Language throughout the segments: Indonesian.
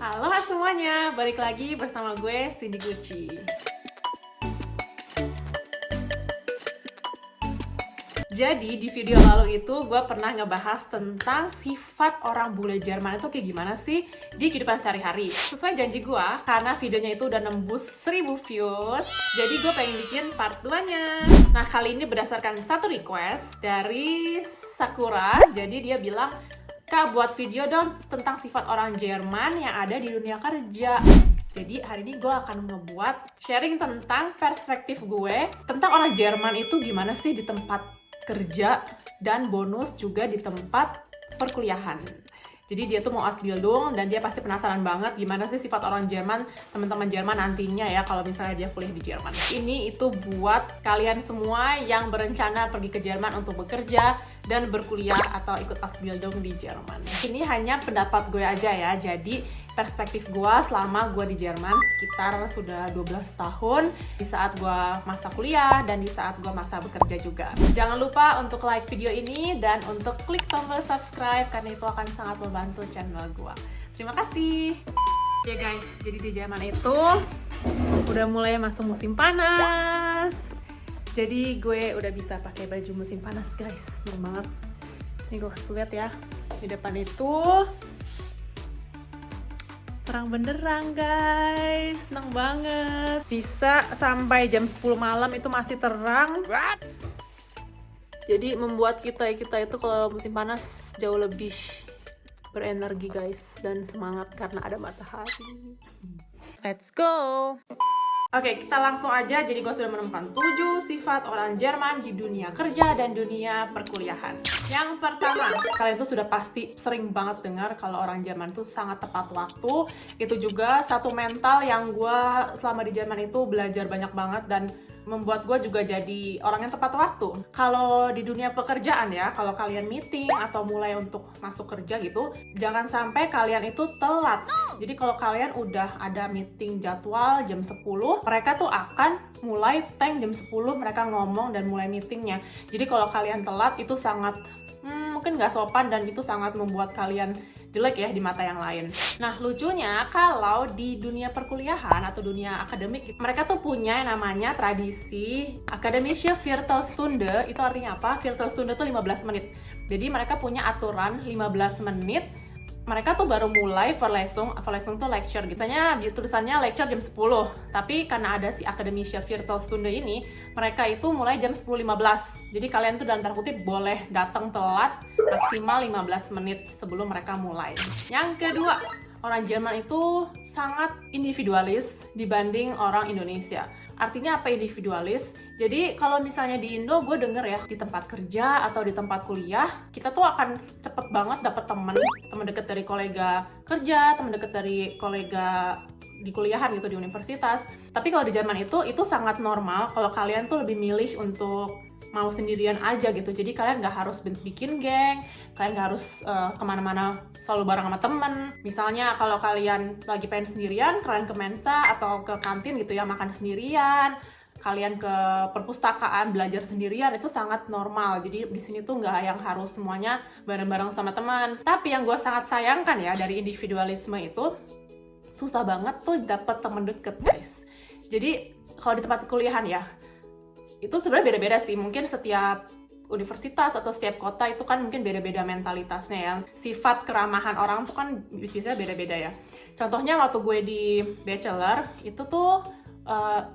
Halo semuanya, balik lagi bersama gue Cindy Gucci. Jadi di video lalu itu gue pernah ngebahas tentang sifat orang bule Jerman itu kayak gimana sih di kehidupan sehari-hari. Sesuai janji gue, karena videonya itu udah nembus 1000 views, jadi gue pengen bikin part 2-nya. Nah kali ini berdasarkan satu request dari Sakura, jadi dia bilang, "Kak, buat video dong tentang sifat orang Jerman yang ada di dunia kerja." Jadi hari ini gue akan ngebuat sharing tentang perspektif gue tentang orang Jerman itu gimana sih di tempat kerja dan bonus juga di tempat perkuliahan. Jadi dia tuh mau Ausbildung dan dia pasti penasaran banget gimana sih sifat orang Jerman, teman-teman Jerman nantinya ya kalau misalnya dia kuliah di Jerman. Ini itu buat kalian semua yang berencana pergi ke Jerman untuk bekerja dan berkuliah atau ikut Ausbildung di Jerman. Ini hanya pendapat gue aja ya, jadi perspektif gue selama gue di Jerman sekitar sudah 12 tahun di saat gue masa kuliah dan di saat gue masa bekerja juga. Jangan lupa untuk like video ini dan untuk klik tombol subscribe karena itu akan sangat membantu channel gue. Terima kasih. Ya guys, jadi di Jerman itu udah mulai masuk musim panas. Jadi gue udah bisa pakai baju musim panas guys, seneng banget. Nih gue kasih lihat ya, di depan itu terang benderang guys, seneng banget. Bisa sampai jam 10 malam itu masih terang. What? Jadi membuat kita itu kalau musim panas jauh lebih berenergi guys dan semangat karena ada matahari. Let's go. Oke, kita langsung aja. Jadi gue sudah menemukan 7 sifat orang Jerman di dunia kerja dan dunia perkuliahan. Yang pertama, kalian tuh sudah pasti sering banget dengar kalau orang Jerman tuh sangat tepat waktu. Itu juga satu mental yang gue selama di Jerman itu belajar banyak banget dan membuat gue juga jadi orang yang tepat waktu. Kalau di dunia pekerjaan ya, kalau kalian meeting atau mulai untuk masuk kerja gitu, jangan sampai kalian itu telat. Jadi kalau kalian udah ada meeting jadwal jam 10, mereka tuh akan mulai jam 10 mereka ngomong dan mulai meetingnya. Jadi kalau kalian telat itu sangat mungkin nggak sopan dan itu sangat membuat kalian jelek ya di mata yang lain. Nah lucunya kalau di dunia perkuliahan atau dunia akademik mereka tuh punya yang namanya tradisi Akademische Viertelstunde. Itu artinya apa? Viertelstunde tuh 15 menit. Jadi mereka punya aturan 15 menit mereka tuh baru mulai Vorlesung tuh lecture gitu. Biasanya tulisannya lecture jam 10, tapi karena ada si Akademische Viertelstunde ini, mereka itu mulai jam 10.15. Jadi kalian tuh dalam tanda kutip boleh datang telat maksimal 15 menit sebelum mereka mulai. Yang kedua, orang Jerman itu sangat individualis dibanding orang Indonesia. Artinya apa individualis? Jadi kalau misalnya di Indo gue denger ya di tempat kerja atau di tempat kuliah kita tuh akan cepet banget dapet temen deket dari kolega kerja, temen deket dari kolega di kuliahan gitu di universitas. Tapi kalau di Jerman itu sangat normal kalau kalian tuh lebih milih untuk mau sendirian aja gitu. Jadi kalian nggak harus bikin geng, kalian nggak harus kemana-mana selalu bareng sama temen. Misalnya kalau kalian lagi pengen sendirian, kalian ke Mensa atau ke kantin gitu ya makan sendirian. Kalian ke perpustakaan belajar sendirian itu sangat normal. Jadi di sini tuh nggak yang harus semuanya bareng-bareng sama teman. Tapi yang gue sangat sayangkan ya dari individualisme itu susah banget tuh dapet temen deket guys. Jadi kalau di tempat kuliahan ya itu sebenarnya beda-beda sih, mungkin setiap universitas atau setiap kota itu kan mungkin beda-beda mentalitasnya ya. Sifat keramahan orang tuh kan biasanya beda-beda ya. Contohnya waktu gue di bachelor itu tuh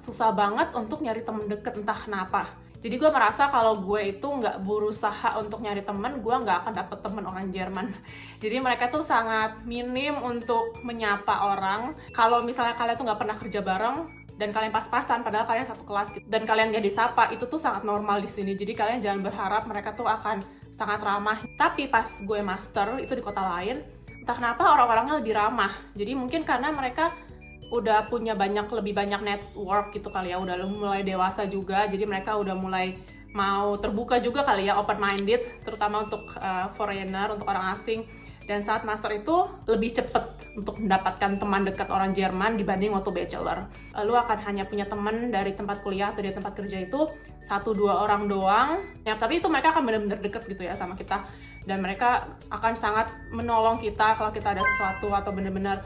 susah banget untuk nyari temen deket entah kenapa. Jadi gue merasa kalau gue itu nggak berusaha untuk nyari temen, gue nggak akan dapet temen orang Jerman. Jadi mereka tuh sangat minim untuk menyapa orang. Kalau misalnya kalian tuh nggak pernah kerja bareng dan kalian pas-pasan padahal kalian satu kelas gitu, dan kalian gak disapa, itu tuh sangat normal di sini. Jadi kalian jangan berharap mereka tuh akan sangat ramah. Tapi pas gue master itu di kota lain, entah kenapa orang-orangnya lebih ramah. Jadi mungkin karena mereka udah punya lebih banyak network gitu kali ya, udah mulai dewasa juga, jadi mereka udah mulai mau terbuka juga kali ya, open minded, terutama untuk foreigner, untuk orang asing. Dan saat master itu lebih cepet untuk mendapatkan teman dekat orang Jerman dibanding waktu bachelor. Lu akan hanya punya teman dari tempat kuliah atau dari tempat kerja itu 1-2 orang doang. Ya, tapi itu mereka akan benar-benar deket gitu ya sama kita. Dan mereka akan sangat menolong kita kalau kita ada sesuatu atau benar-benar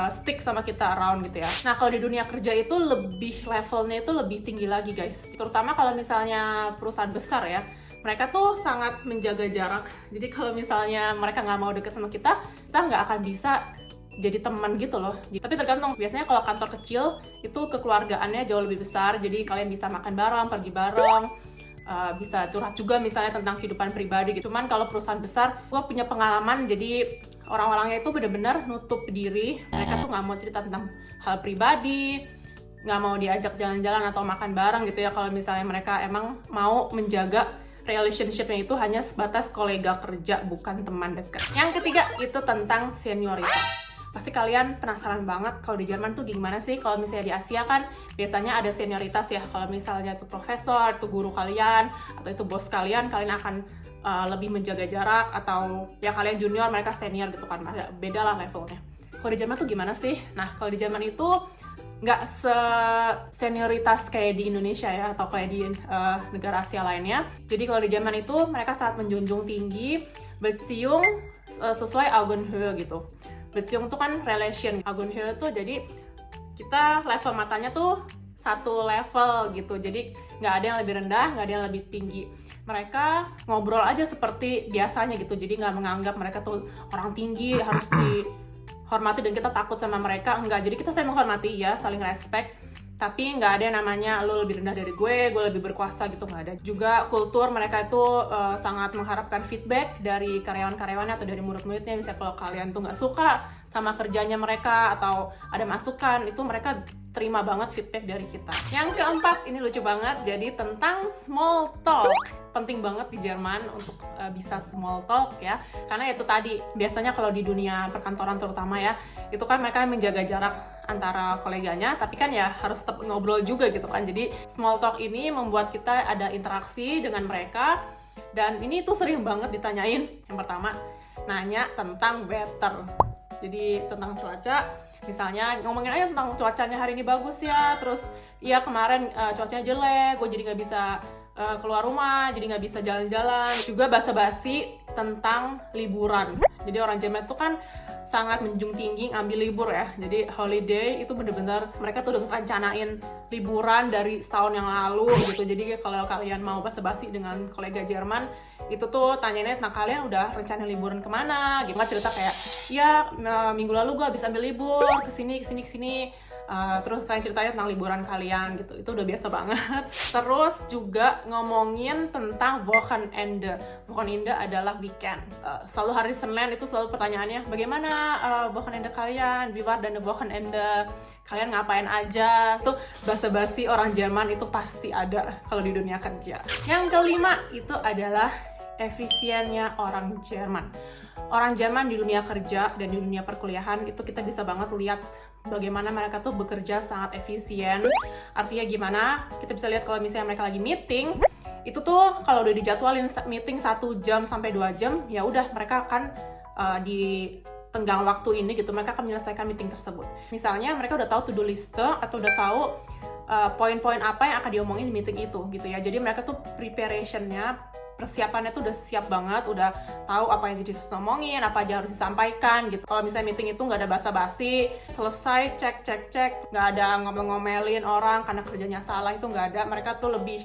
stick sama kita around gitu ya. Nah kalau di dunia kerja itu levelnya itu lebih tinggi lagi guys, terutama kalau misalnya perusahaan besar ya, mereka tuh sangat menjaga jarak. Jadi kalau misalnya mereka nggak mau deket sama kita nggak akan bisa jadi teman gitu loh. Tapi tergantung, biasanya kalau kantor kecil itu kekeluargaannya jauh lebih besar, jadi kalian bisa makan bareng, pergi bareng, bisa curhat juga misalnya tentang kehidupan pribadi gitu. Cuman kalau perusahaan besar, gue punya pengalaman, jadi orang-orangnya itu benar-benar nutup diri. Mereka tuh nggak mau cerita tentang hal pribadi, nggak mau diajak jalan-jalan atau makan bareng gitu ya, kalau misalnya mereka emang mau menjaga relationship-nya itu hanya sebatas kolega kerja, bukan teman dekat. Yang ketiga itu tentang senioritas. Pasti kalian penasaran banget kalau di Jerman tuh gimana sih. Kalau misalnya di Asia kan biasanya ada senioritas ya. Kalau misalnya itu profesor, itu guru kalian, atau itu bos kalian, kalian akan lebih menjaga jarak. Atau ya kalian junior, mereka senior gitu kan. Beda lah levelnya. Kalau di Jerman tuh gimana sih? Nah kalau di Jerman itu nggak senioritas kayak di Indonesia ya, atau kayak di negara Asia lainnya. Jadi kalau di Jerman itu mereka sangat menjunjung tinggi Beziehung sesuai Augenhöhe gitu. Beziehung tuh kan relation, Augenhöhe tuh jadi kita level matanya tuh satu level gitu. Jadi nggak ada yang lebih rendah, nggak ada yang lebih tinggi. Mereka ngobrol aja seperti biasanya gitu. Jadi nggak menganggap mereka tuh orang tinggi, harus dihormati dan kita takut sama mereka. Enggak, jadi kita saling menghormati ya, saling respect. Tapi nggak ada yang namanya lo lebih rendah dari gue lebih berkuasa gitu, nggak ada. Juga kultur mereka itu sangat mengharapkan feedback dari karyawan-karyawannya atau dari murid-muridnya. Misalnya kalau kalian tuh nggak suka sama kerjanya mereka atau ada masukan, itu mereka terima banget feedback dari kita. Yang keempat, ini lucu banget, jadi tentang small talk. Penting banget di Jerman untuk bisa small talk ya, karena itu tadi, biasanya kalau di dunia perkantoran terutama ya, itu kan mereka menjaga jarak antara koleganya, tapi kan ya harus tetap ngobrol juga gitu kan. Jadi small talk ini membuat kita ada interaksi dengan mereka, dan ini tuh sering banget ditanyain. Yang pertama, nanya tentang weather, jadi tentang cuaca. Misalnya ngomongin aja tentang cuacanya hari ini bagus ya, terus iya kemarin cuacanya jelek, gue jadi nggak bisa keluar rumah, jadi nggak bisa jalan-jalan. Juga basa-basi tentang liburan. Jadi orang Jerman tuh kan sangat menjunjung tinggi ngambil libur ya. Jadi holiday itu bener-bener mereka tuh udah rencanain liburan dari setahun yang lalu gitu. Jadi kalau kalian mau basa-basi dengan kolega Jerman, itu tuh tanyainnya tentang kalian udah rencana liburan kemana gitu. Nggak cerita kayak, ya minggu lalu gue habis ambil libur kesini. Terus kalian ceritanya tentang liburan kalian gitu, itu udah biasa banget. Terus juga ngomongin tentang Wochenende. Wochenende adalah weekend. Selalu hari Senin itu selalu pertanyaannya, bagaimana Wochenende kalian? Wie war deine Wochenende? Kalian ngapain aja? Tuh basa-basi orang Jerman itu pasti ada kalau di dunia kerja. Yang kelima itu adalah efisiennya orang Jerman. Orang Jerman di dunia kerja dan di dunia perkuliahan itu kita bisa banget lihat bagaimana mereka tuh bekerja sangat efisien. Artinya gimana? Kita bisa lihat kalau misalnya mereka lagi meeting, itu tuh kalau udah dijadwalin meeting 1 jam sampai 2 jam, ya udah mereka akan di tenggang waktu ini gitu, mereka akan menyelesaikan meeting tersebut. Misalnya mereka udah tahu to-do list atau udah tahu poin-poin apa yang akan diomongin di meeting itu gitu ya. Jadi mereka tuh preparationnya, persiapannya tuh udah siap banget, udah tahu apa yang jadi harus ngomongin, apa aja harus disampaikan gitu. Kalau misalnya meeting itu nggak ada basa-basi, selesai cek, nggak ada ngomel-ngomelin orang karena kerjanya salah, itu nggak ada. Mereka tuh lebih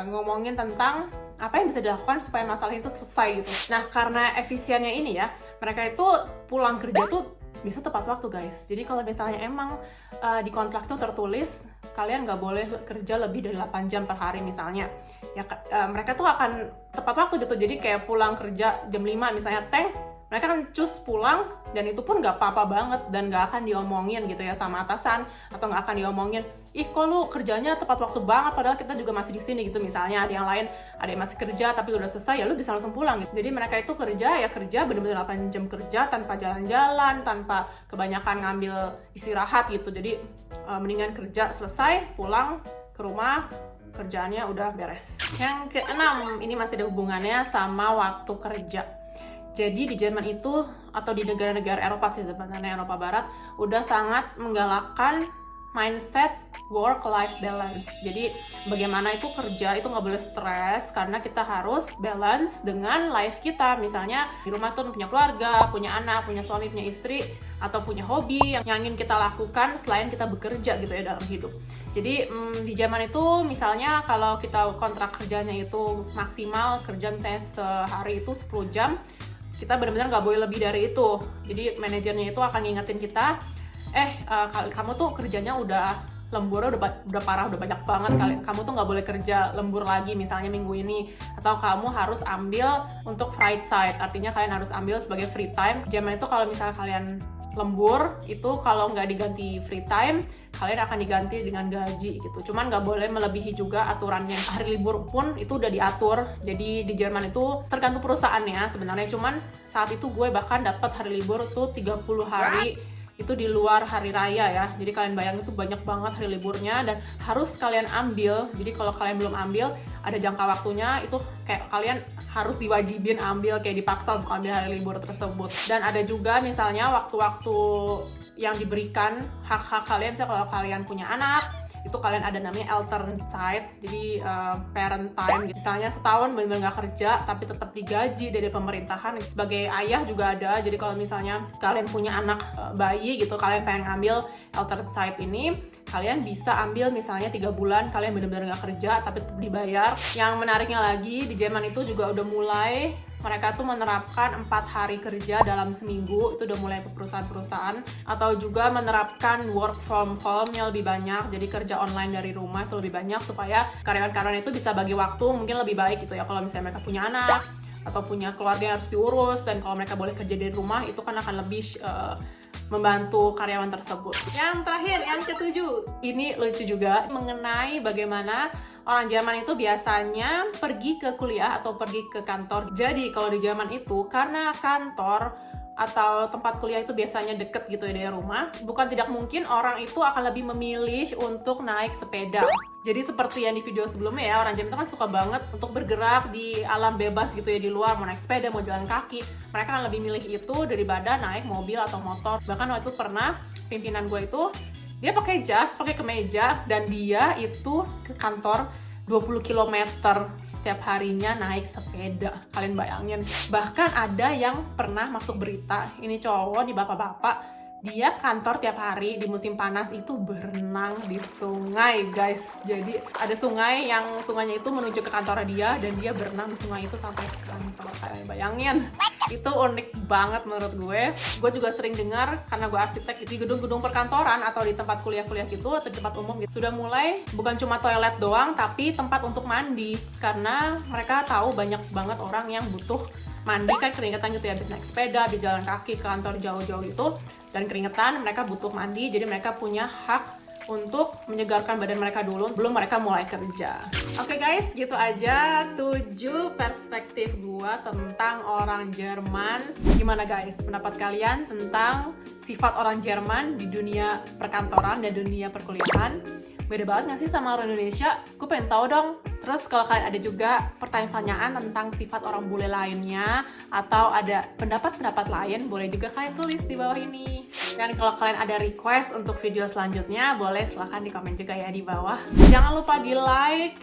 ngomongin tentang apa yang bisa dilakukan supaya masalah itu selesai gitu. Nah karena efisiennya ini ya, mereka itu pulang kerja tuh bisa tepat waktu guys. Jadi kalau misalnya emang di kontrak tuh tertulis kalian nggak boleh kerja lebih dari 8 jam per hari misalnya, ya mereka tuh akan tepat waktu gitu. Jadi kayak pulang kerja jam 5 misalnya mereka kan cus pulang, dan itu pun nggak apa-apa banget dan nggak akan diomongin gitu ya sama atasan, atau nggak akan diomongin, ih kok lu kerjanya tepat waktu banget padahal kita juga masih di sini gitu. Misalnya ada yang lain, ada yang masih kerja tapi udah selesai, ya lu bisa langsung pulang gitu. Jadi mereka itu kerja bener-bener 8 jam kerja tanpa jalan-jalan, tanpa kebanyakan ngambil istirahat gitu. Jadi mendingan kerja selesai, pulang ke rumah, kerjaannya udah beres. Yang keenam, ini masih ada hubungannya sama waktu kerja. Jadi di Jerman itu, atau di negara-negara Eropa sih sebenarnya, Eropa Barat, udah sangat menggalakkan mindset work-life balance. Jadi bagaimana itu kerja itu nggak boleh stres karena kita harus balance dengan life kita. Misalnya di rumah tuh punya keluarga, punya anak, punya suami, punya istri, atau punya hobi yang ingin kita lakukan selain kita bekerja gitu ya dalam hidup. Jadi di zaman itu misalnya kalau kita kontrak kerjanya itu maksimal kerja misalnya sehari itu 10 jam, kita benar-benar nggak boleh lebih dari itu. Jadi manajernya itu akan ngingetin kita, kamu tuh kerjanya udah lemburnya udah parah, udah banyak banget, kamu tuh nggak boleh kerja lembur lagi misalnya minggu ini, atau kamu harus ambil untuk free side, artinya kalian harus ambil sebagai free time. Zaman itu kalau misalnya kalian lembur itu kalau nggak diganti free time, kalian akan diganti dengan gaji gitu. Cuman nggak boleh melebihi juga aturannya. Hari libur pun itu udah diatur. Jadi di Jerman itu tergantung perusahaannya sebenarnya. Cuman saat itu gue bahkan dapat hari libur tuh 30 hari. Itu di luar hari raya ya, jadi kalian bayangin itu banyak banget hari liburnya dan harus kalian ambil. Jadi kalau kalian belum ambil, ada jangka waktunya, itu kayak kalian harus diwajibin ambil, kayak dipaksa untuk ambil hari libur tersebut. Dan ada juga misalnya waktu-waktu yang diberikan hak-hak kalian, misalnya kalau kalian punya anak, itu kalian ada namanya Elternzeit, jadi parent time. Misalnya setahun benar-benar nggak kerja tapi tetap digaji dari pemerintahan. Sebagai ayah juga ada, jadi kalau misalnya kalian punya anak bayi gitu, kalian pengen ngambil Elternzeit ini, kalian bisa ambil misalnya 3 bulan kalian benar-benar nggak kerja tapi tetap dibayar. Yang menariknya lagi di Jerman itu juga udah mulai mereka tuh menerapkan 4 hari kerja dalam seminggu. Itu udah mulai perusahaan-perusahaan, atau juga menerapkan work from home yang lebih banyak, jadi kerja online dari rumah itu lebih banyak supaya karyawan-karyawan itu bisa bagi waktu mungkin lebih baik gitu ya. Kalau misalnya mereka punya anak atau punya keluarga yang harus diurus, dan kalau mereka boleh kerja dari rumah itu kan akan lebih membantu karyawan tersebut. Yang terakhir, yang ketujuh, ini lucu juga, mengenai bagaimana orang Jerman itu biasanya pergi ke kuliah atau pergi ke kantor. Jadi kalau di Jerman itu, karena kantor atau tempat kuliah itu biasanya deket gitu ya dari rumah, bukan tidak mungkin orang itu akan lebih memilih untuk naik sepeda. Jadi seperti yang di video sebelumnya ya, orang Jerman itu kan suka banget untuk bergerak di alam bebas gitu ya, di luar, mau naik sepeda, mau jalan kaki. Mereka akan lebih milih itu daripada naik mobil atau motor. Bahkan waktu itu pernah pimpinan gue itu, dia pakai jas, pakai kemeja, dan dia itu ke kantor 20 km setiap harinya naik sepeda. Kalian bayangin. Bahkan ada yang pernah masuk berita, ini cowok, nih bapak-bapak, dia kantor tiap hari di musim panas itu berenang di sungai, guys. Jadi ada sungai yang sungainya itu menuju ke kantor dia, dan dia berenang di sungai itu sampai ke kantor. Kalian bayangin. Itu unik banget menurut gue. Gue juga sering dengar, karena gue arsitek, di gedung-gedung perkantoran atau di tempat kuliah-kuliah gitu, atau di tempat umum gitu, sudah mulai bukan cuma toilet doang, tapi tempat untuk mandi. Karena mereka tahu banyak banget orang yang butuh mandi, kan keringetan gitu ya, habis naik sepeda, habis jalan kaki ke kantor jauh-jauh itu, dan keringetan, mereka butuh mandi. Jadi mereka punya hak untuk menyegarkan badan mereka dulu belum mereka mulai kerja. Oke guys, gitu aja 7 perspektif gua tentang orang Jerman. Gimana guys, pendapat kalian tentang sifat orang Jerman di dunia perkantoran dan dunia perkuliahan? Beda banget gak sih sama orang Indonesia? Gue pengen tahu dong. Terus kalau kalian ada juga pertanyaan-pertanyaan tentang sifat orang bule lainnya, atau ada pendapat-pendapat lain, boleh juga kalian tulis di bawah ini. Dan kalau kalian ada request untuk video selanjutnya, boleh silahkan di komen juga ya di bawah. Jangan lupa di like,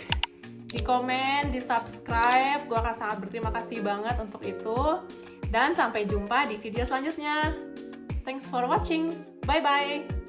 di komen, di subscribe. Gue akan sangat berterima kasih banget untuk itu. Dan sampai jumpa di video selanjutnya. Thanks for watching. Bye-bye.